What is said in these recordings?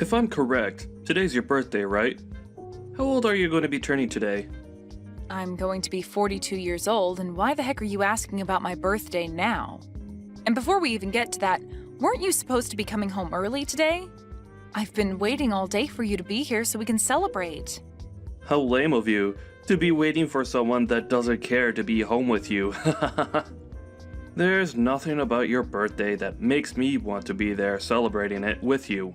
If I'm correct, today's your birthday, right? How old are you going to be turning today? I'm going to be 42 years old, and why the heck are you asking about my birthday now? And before we even get to that, weren't you supposed to be coming home early today? I've been waiting all day for you to be here so we can celebrate. How lame of you to be waiting for someone that doesn't care to be home with you. There's nothing about your birthday that makes me want to be there celebrating it with you.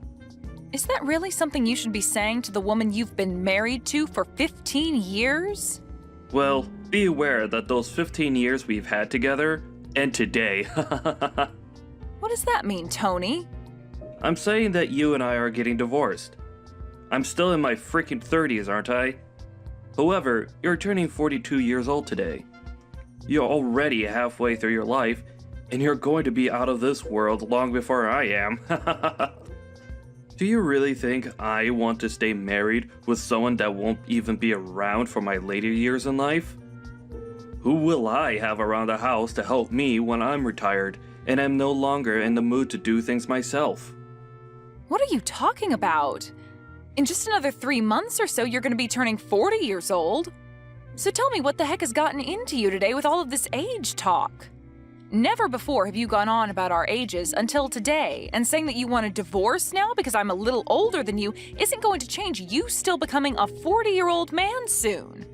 Is that really something you should be saying to the woman you've been married to for 15 years? Well, be aware that those 15 years we've had together end today. What does that mean, Tony? I'm saying that you and I are getting divorced. I'm still in my freaking 30s, aren't I? However, you're turning 42 years old today. You're already halfway through your life, and you're going to be out of this world long before I am. Do you really think I want to stay married with someone that won't even be around for my later years in life? Who will I have around the house to help me when I'm retired and I'm no longer in the mood to do things myself? What are you talking about? In just another 3 months or so, you're going to be turning 40 years old. So tell me, what the heck has gotten into you today with all of this age talk? Never before have you gone on about our ages until today, and saying that you want a divorce now because I'm a little older than you isn't going to change you still becoming a 40-year-old man soon.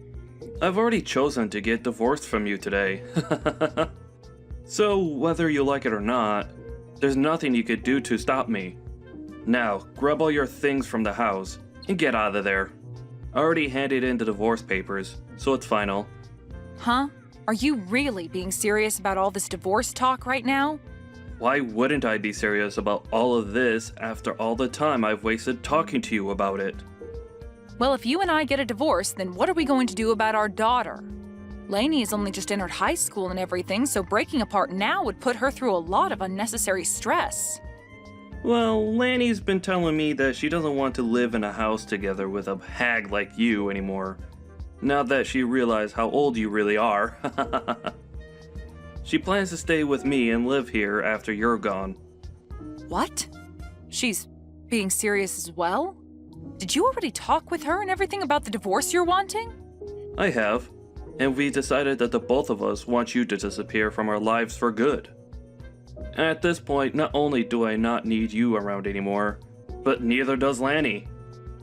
I've already chosen to get divorced from you today. So, whether you like it or not, there's nothing you could do to stop me. Now, grab all your things from the house and get out of there. I already handed in the divorce papers, so it's final. Huh? Are you really being serious about all this divorce talk right now? Why wouldn't I be serious about all of this after all the time I've wasted talking to you about it? Well, if you and I get a divorce, then what are we going to do about our daughter? Lainey has only just entered high school and everything, so breaking apart now would put her through a lot of unnecessary stress. Well, Lanny's been telling me that she doesn't want to live in a house together with a hag like you anymore. Now that she realized how old you really are. She plans to stay with me and live here after you're gone. What? She's being serious as well? Did you already talk with her and everything about the divorce you're wanting? I have, and we decided that the both of us want you to disappear from our lives for good. At this point, not only do I not need you around anymore, but neither does Lanny.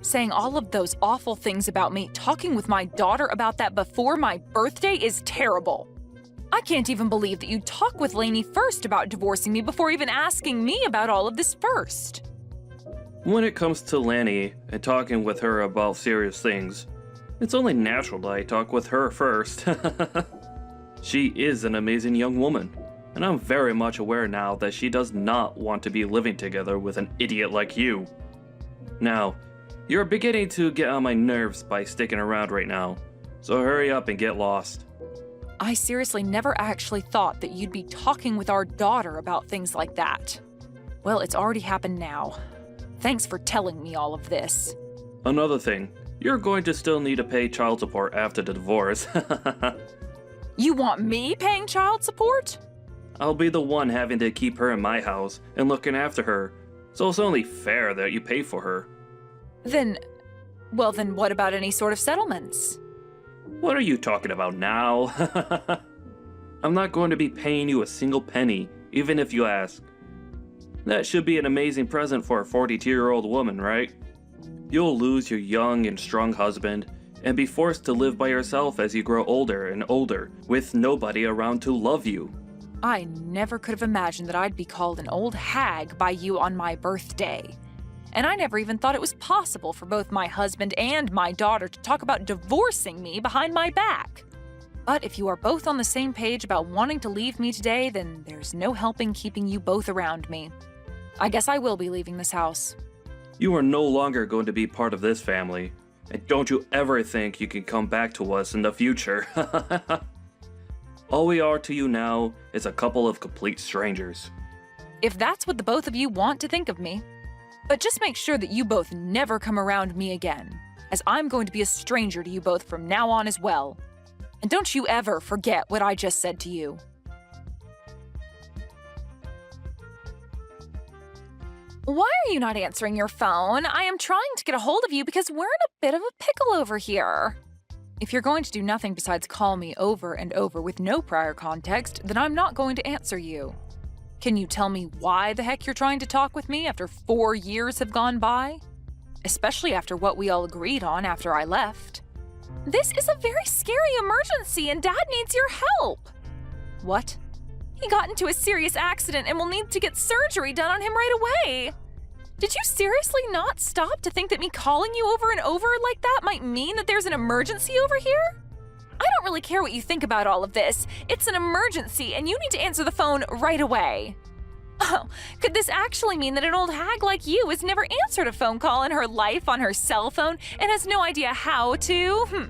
Saying all of those awful things about me, talking with my daughter about that before my birthday is terrible. I can't even believe that you'd talk with Lainey first about divorcing me before even asking me about all of this first. When it comes to Lanny and talking with her about serious things, it's only natural that I talk with her first. She is an amazing young woman, and I'm very much aware now that she does not want to be living together with an idiot like you. Now, you're beginning to get on my nerves by sticking around right now, so hurry up and get lost. I seriously never actually thought that you'd be talking with our daughter about things like that. Well, it's already happened now. Thanks for telling me all of this. Another thing, you're going to still need to pay child support after the divorce. You want me paying child support? I'll be the one having to keep her in my house and looking after her, so it's only fair that you pay for her. Then what about any sort of settlements? What are you talking about now? I'm not going to be paying you a single penny, even if you ask. That should be an amazing present for a 42-year-old woman, right? You'll lose your young and strong husband and be forced to live by yourself as you grow older and older, with nobody around to love you. I never could have imagined that I'd be called an old hag by you on my birthday. And I never even thought it was possible for both my husband and my daughter to talk about divorcing me behind my back. But if you are both on the same page about wanting to leave me today, then there's no helping keeping you both around me. I guess I will be leaving this house. You are no longer going to be part of this family, and don't you ever think you can come back to us in the future. All we are to you now is a couple of complete strangers. If that's what the both of you want to think of me. But just make sure that you both never come around me again, as I'm going to be a stranger to you both from now on as well. And don't you ever forget what I just said to you. Why are you not answering your phone? I am trying to get a hold of you because we're in a bit of a pickle over here. If you're going to do nothing besides call me over and over with no prior context, then I'm not going to answer you. Can you tell me why the heck you're trying to talk with me after 4 years have gone by? Especially after what we all agreed on after I left. This is a very scary emergency and Dad needs your help. What? He got into a serious accident and will need to get surgery done on him right away. Did you seriously not stop to think that me calling you over and over like that might mean that there's an emergency over here? I don't really care what you think about all of this. It's an emergency and you need to answer the phone right away. Oh, could this actually mean that an old hag like you has never answered a phone call in her life on her cell phone and has no idea how to?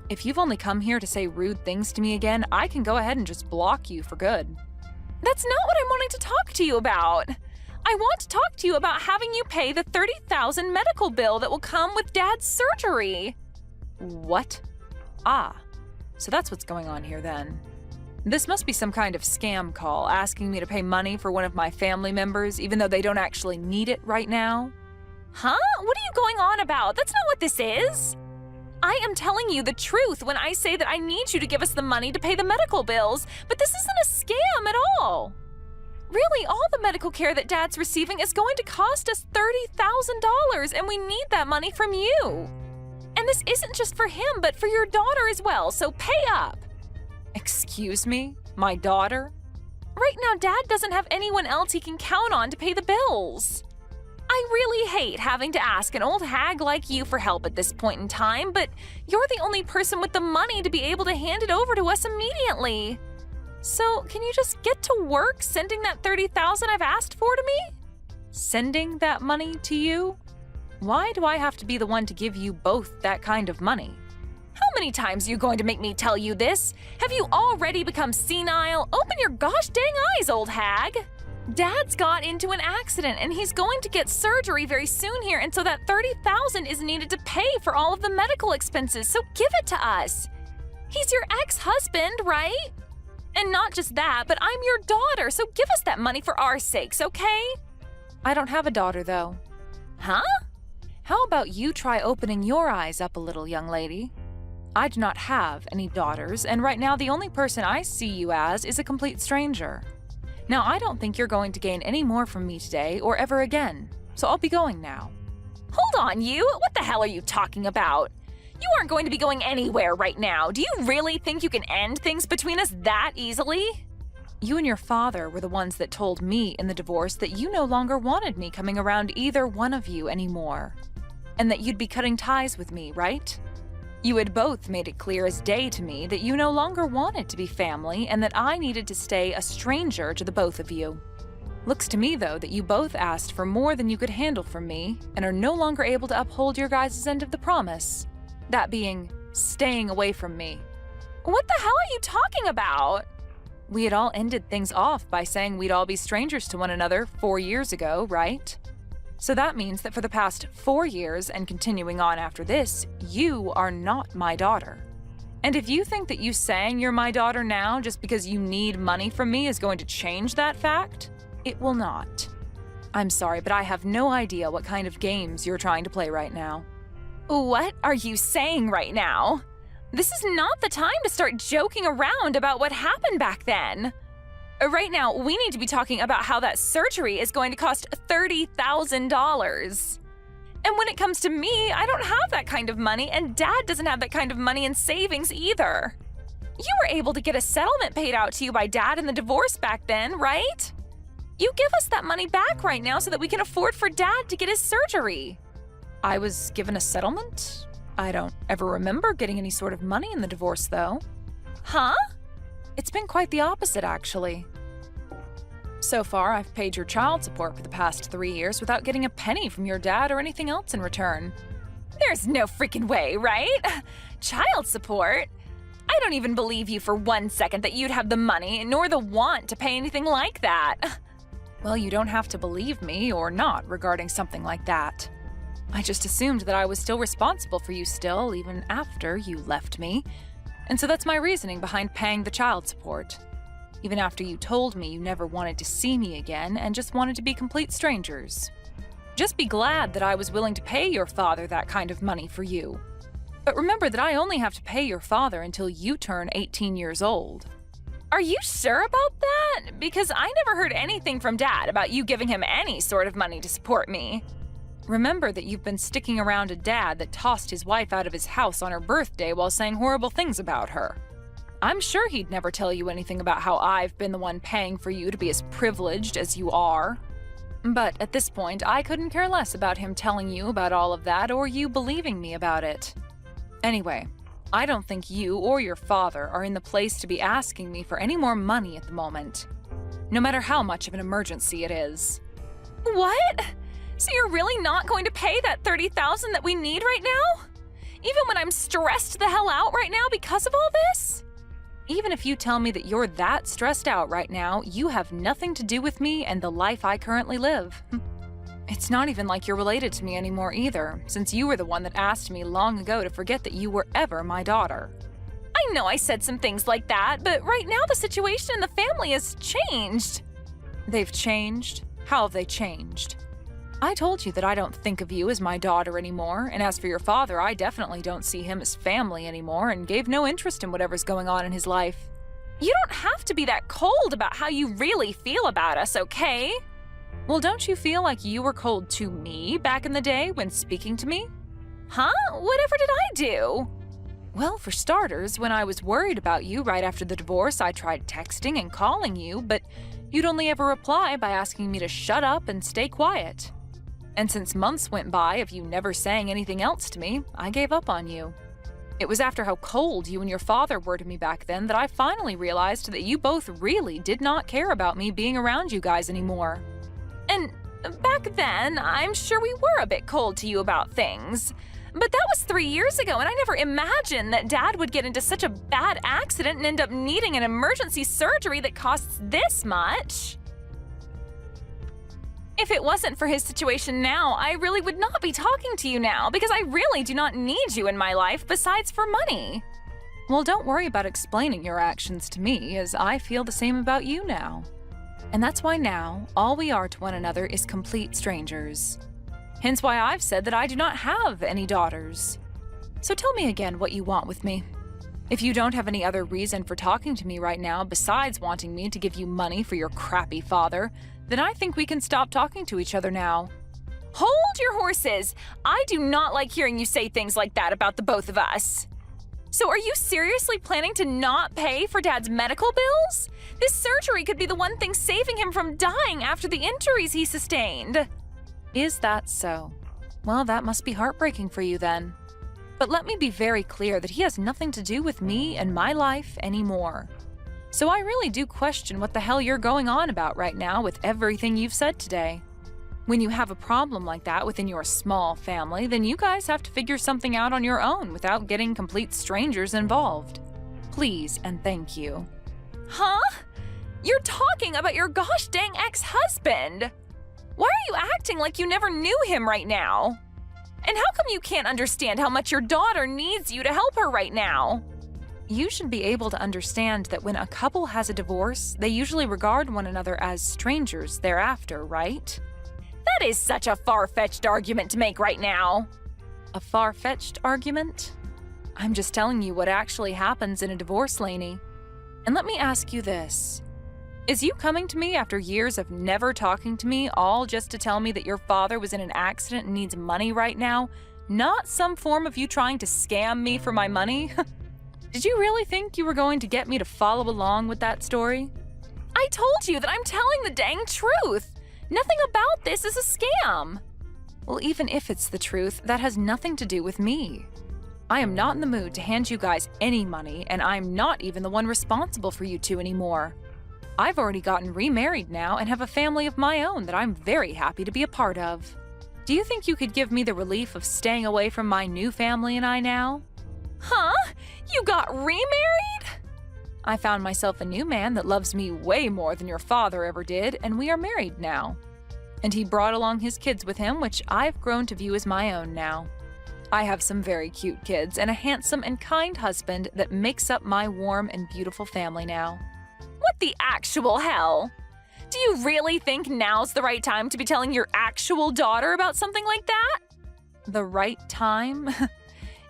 If you've only come here to say rude things to me again, I can go ahead and just block you for good. That's not what I'm wanting to talk to you about. I want to talk to you about having you pay the $30,000 medical bill that will come with Dad's surgery. What? Ah, so that's what's going on here then. This must be some kind of scam call asking me to pay money for one of my family members even though they don't actually need it right now. Huh? What are you going on about? That's not what this is. I am telling you the truth when I say that I need you to give us the money to pay the medical bills, but this isn't a scam at all. Really, all the medical care that Dad's receiving is going to cost us $30,000, and we need that money from you. And this isn't just for him, but for your daughter as well, so pay up. Excuse me? My daughter? Right now, Dad doesn't have anyone else he can count on to pay the bills. I really hate having to ask an old hag like you for help at this point in time, but you're the only person with the money to be able to hand it over to us immediately. So, can you just get to work sending that $30,000 I've asked for to me? Sending that money to you? Why do I have to be the one to give you both that kind of money? How many times are you going to make me tell you this? Have you already become senile? Open your gosh dang eyes, old hag! Dad's got into an accident and he's going to get surgery very soon here, and so that $30,000 is needed to pay for all of the medical expenses, so give it to us. He's your ex-husband, right? And not just that, but I'm your daughter, so give us that money for our sakes, okay? I don't have a daughter, though. Huh? How about you try opening your eyes up a little, young lady? I do not have any daughters, and right now the only person I see you as is a complete stranger. Now, I don't think you're going to gain any more from me today or ever again, so I'll be going now. Hold on, you! What the hell are you talking about? You aren't going to be going anywhere right now. Do you really think you can end things between us that easily? You and your father were the ones that told me in the divorce that you no longer wanted me coming around either one of you anymore, and that you'd be cutting ties with me, right? You had both made it clear as day to me that you no longer wanted to be family and that I needed to stay a stranger to the both of you. Looks to me, though, that you both asked for more than you could handle from me and are no longer able to uphold your guys' end of the promise. That being, staying away from me. What the hell are you talking about? We had all ended things off by saying we'd all be strangers to one another 4 years ago, right? So that means that for the past 4 years and continuing on after this, you are not my daughter. And if you think that you saying you're my daughter now just because you need money from me is going to change that fact, it will not. I'm sorry, but I have no idea what kind of games you're trying to play right now. What are you saying right now? This is not the time to start joking around about what happened back then. Right now, we need to be talking about how that surgery is going to cost $30,000. And when it comes to me, I don't have that kind of money, and Dad doesn't have that kind of money in savings either. You were able to get a settlement paid out to you by Dad in the divorce back then, right? You give us that money back right now so that we can afford for Dad to get his surgery. I was given a settlement? I don't ever remember getting any sort of money in the divorce, though. Huh? It's been quite the opposite, actually. So far, I've paid your child support for the past 3 years without getting a penny from your dad or anything else in return. There's no freaking way, right? Child support? I don't even believe you for 1 second that you'd have the money nor the want to pay anything like that. Well, you don't have to believe me or not regarding something like that. I just assumed that I was still responsible for you still, even after you left me. And so that's my reasoning behind paying the child support. Even after you told me you never wanted to see me again and just wanted to be complete strangers. Just be glad that I was willing to pay your father that kind of money for you. But remember that I only have to pay your father until you turn 18 years old. Are you sure about that? Because I never heard anything from Dad about you giving him any sort of money to support me. Remember that you've been sticking around a dad that tossed his wife out of his house on her birthday while saying horrible things about her. I'm sure he'd never tell you anything about how I've been the one paying for you to be as privileged as you are. But at this point, I couldn't care less about him telling you about all of that or you believing me about it. Anyway, I don't think you or your father are in the place to be asking me for any more money at the moment, no matter how much of an emergency it is. What? So you're really not going to pay that $30,000 that we need right now? Even when I'm stressed the hell out right now because of all this? Even if you tell me that you're that stressed out right now, you have nothing to do with me and the life I currently live. It's not even like you're related to me anymore either, since you were the one that asked me long ago to forget that you were ever my daughter. I know I said some things like that, but right now the situation in the family has changed. They've changed? How have they changed? I told you that I don't think of you as my daughter anymore, and as for your father, I definitely don't see him as family anymore and gave no interest in whatever's going on in his life. You don't have to be that cold about how you really feel about us, okay? Well, don't you feel like you were cold to me back in the day when speaking to me? Huh? Whatever did I do? Well, for starters, when I was worried about you right after the divorce, I tried texting and calling you, but you'd only ever reply by asking me to shut up and stay quiet. And since months went by of you never saying anything else to me, I gave up on you. It was after how cold you and your father were to me back then that I finally realized that you both really did not care about me being around you guys anymore. And back then, I'm sure we were a bit cold to you about things. But that was 3 years ago, and I never imagined that Dad would get into such a bad accident and end up needing an emergency surgery that costs this much. If it wasn't for his situation now, I really would not be talking to you now, because I really do not need you in my life besides for money. Well, don't worry about explaining your actions to me, as I feel the same about you now. And that's why now, all we are to one another is complete strangers. Hence why I've said that I do not have any daughters. So tell me again what you want with me. If you don't have any other reason for talking to me right now besides wanting me to give you money for your crappy father, then I think we can stop talking to each other now. Hold your horses! I do not like hearing you say things like that about the both of us. So are you seriously planning to not pay for Dad's medical bills? This surgery could be the one thing saving him from dying after the injuries he sustained. Is that so? Well, that must be heartbreaking for you then. But let me be very clear that he has nothing to do with me and my life anymore. So I really do question what the hell you're going on about right now with everything you've said today. When you have a problem like that within your small family, then you guys have to figure something out on your own without getting complete strangers involved. Please and thank you. Huh? You're talking about your gosh dang ex-husband! Why are you acting like you never knew him right now? And how come you can't understand how much your daughter needs you to help her right now? You should be able to understand that when a couple has a divorce, they usually regard one another as strangers thereafter, right? That is such a far-fetched argument to make right now. A far-fetched argument? I'm just telling you what actually happens in a divorce, Lainey. And let me ask you this. Is you coming to me after years of never talking to me all just to tell me that your father was in an accident and needs money right now, not some form of you trying to scam me for my money? Did you really think you were going to get me to follow along with that story? I told you that I'm telling the dang truth. Nothing about this is a scam. Well, even if it's the truth, that has nothing to do with me. I am not in the mood to hand you guys any money, and I'm not even the one responsible for you two anymore. I've already gotten remarried now and have a family of my own that I'm very happy to be a part of. Do you think you could give me the relief of staying away from my new family and I now? Huh? You got remarried? I found myself a new man that loves me way more than your father ever did, and we are married now. And he brought along his kids with him, which I've grown to view as my own now. I have some very cute kids and a handsome and kind husband that makes up my warm and beautiful family now. What the actual hell? Do you really think now's the right time to be telling your actual daughter about something like that? The right time?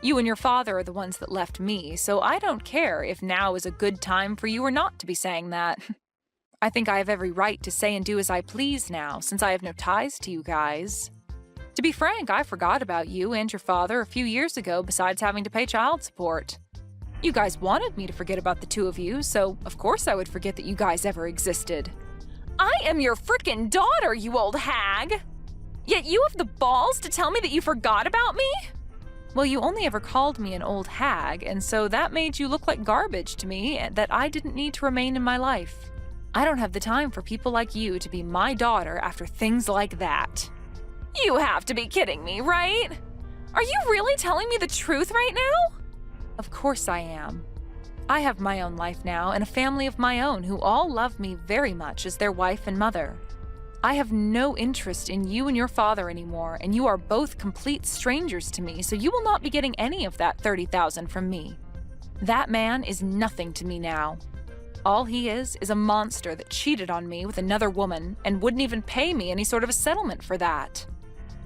You and your father are the ones that left me, so I don't care if now is a good time for you or not to be saying that. I think I have every right to say and do as I please now, since I have no ties to you guys. To be frank, I forgot about you and your father a few years ago besides having to pay child support. You guys wanted me to forget about the two of you, so of course I would forget that you guys ever existed. I am your frickin' daughter, you old hag! Yet you have the balls to tell me that you forgot about me? Well, you only ever called me an old hag, and so that made you look like garbage to me that I didn't need to remain in my life. I don't have the time for people like you to be my daughter after things like that. You have to be kidding me, right? Are you really telling me the truth right now? Of course I am. I have my own life now and a family of my own who all love me very much as their wife and mother. I have no interest in you and your father anymore, and you are both complete strangers to me, so you will not be getting any of that $30,000 from me. That man is nothing to me now. All he is a monster that cheated on me with another woman and wouldn't even pay me any sort of a settlement for that.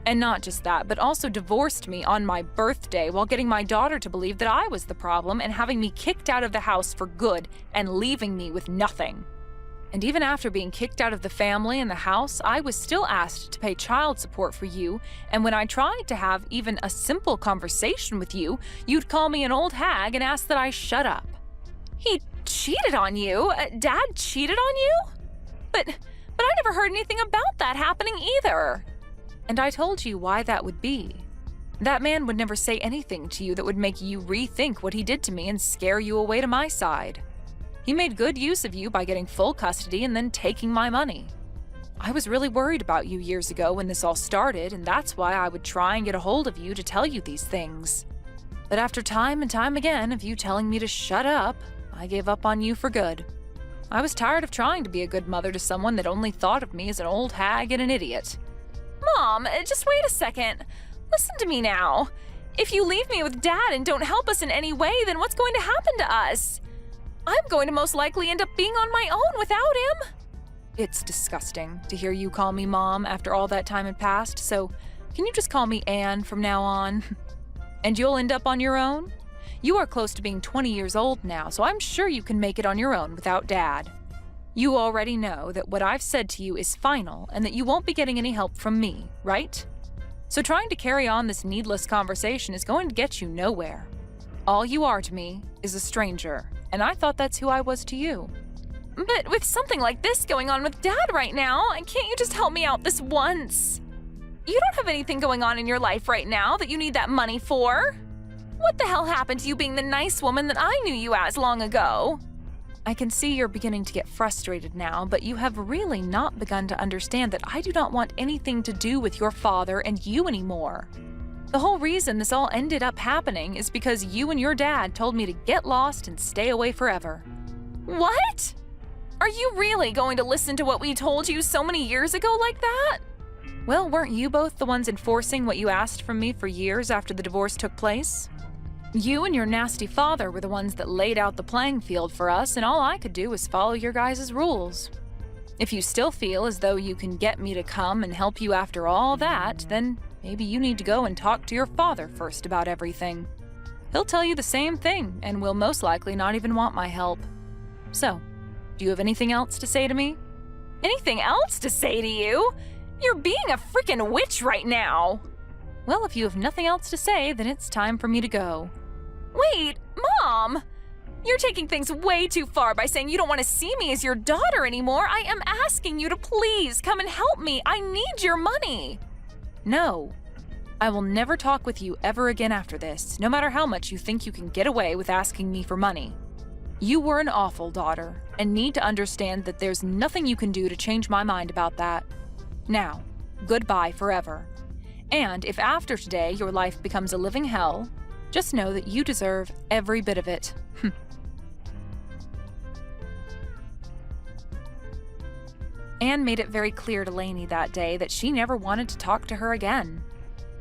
And not just that, but also divorced me on my birthday while getting my daughter to believe that I was the problem and having me kicked out of the house for good and leaving me with nothing. And even after being kicked out of the family and the house, I was still asked to pay child support for you, and when I tried to have even a simple conversation with you, you'd call me an old hag and ask that I shut up. He cheated on you? Dad cheated on you? But I never heard anything about that happening either. And I told you why that would be. That man would never say anything to you that would make you rethink what he did to me and scare you away to my side. He made good use of you by getting full custody and then taking my money. I was really worried about you years ago when this all started, and that's why I would try and get a hold of you to tell you these things. But after time and time again of you telling me to shut up, I gave up on you for good. I was tired of trying to be a good mother to someone that only thought of me as an old hag and an idiot. Mom, just wait a second. Listen to me now. If you leave me with Dad and don't help us in any way, then what's going to happen to us? I'm going to most likely end up being on my own without him. It's disgusting to hear you call me Mom after all that time had passed, so can you just call me Anne from now on? And you'll end up on your own? You are close to being 20 years old now, so I'm sure you can make it on your own without Dad. You already know that what I've said to you is final and that you won't be getting any help from me, right? So trying to carry on this needless conversation is going to get you nowhere. All you are to me is a stranger, and I thought that's who I was to you. But with something like this going on with Dad right now, can't you just help me out this once? You don't have anything going on in your life right now that you need that money for. What the hell happened to you being the nice woman that I knew you as long ago? I can see you're beginning to get frustrated now, but you have really not begun to understand that I do not want anything to do with your father and you anymore. The whole reason this all ended up happening is because you and your dad told me to get lost and stay away forever. What? Are you really going to listen to what we told you so many years ago like that? Well, weren't you both the ones enforcing what you asked from me for years after the divorce took place? You and your nasty father were the ones that laid out the playing field for us, and all I could do was follow your guys' rules. If you still feel as though you can get me to come and help you after all that, then maybe you need to go and talk to your father first about everything. He'll tell you the same thing and will most likely not even want my help. So, do you have anything else to say to me? Anything else to say to you? You're being a freaking witch right now. Well, if you have nothing else to say, then it's time for me to go. Wait, Mom! You're taking things way too far by saying you don't want to see me as your daughter anymore. I am asking you to please come and help me. I need your money. No. I will never talk with you ever again after this, no matter how much you think you can get away with asking me for money. You were an awful daughter, and need to understand that there's nothing you can do to change my mind about that. Now, goodbye forever. And if after today your life becomes a living hell, just know that you deserve every bit of it. Anne made it very clear to Lainey that day that she never wanted to talk to her again.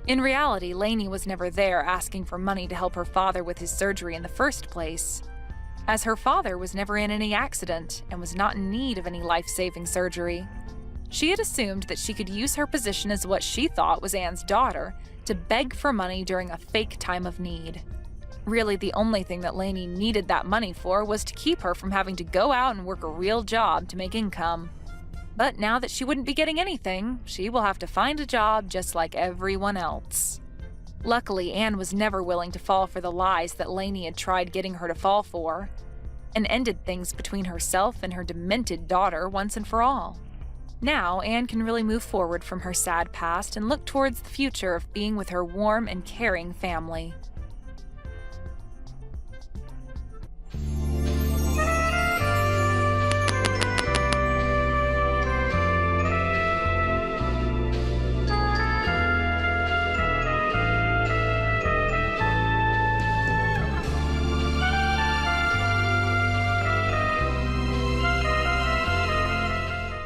In reality, Lainey was never there asking for money to help her father with his surgery in the first place. as her father was never in any accident and was not in need of any life-saving surgery. She had assumed that she could use her position as what she thought was Anne's daughter to beg for money during a fake time of need. Really, the only thing that Lainey needed that money for was to keep her from having to go out and work a real job to make income. But now that she wouldn't be getting anything, she will have to find a job just like everyone else. Luckily, Anne was never willing to fall for the lies that Lainey had tried getting her to fall for, and ended things between herself and her demented daughter once and for all. Now, Anne can really move forward from her sad past and look towards the future of being with her warm and caring family.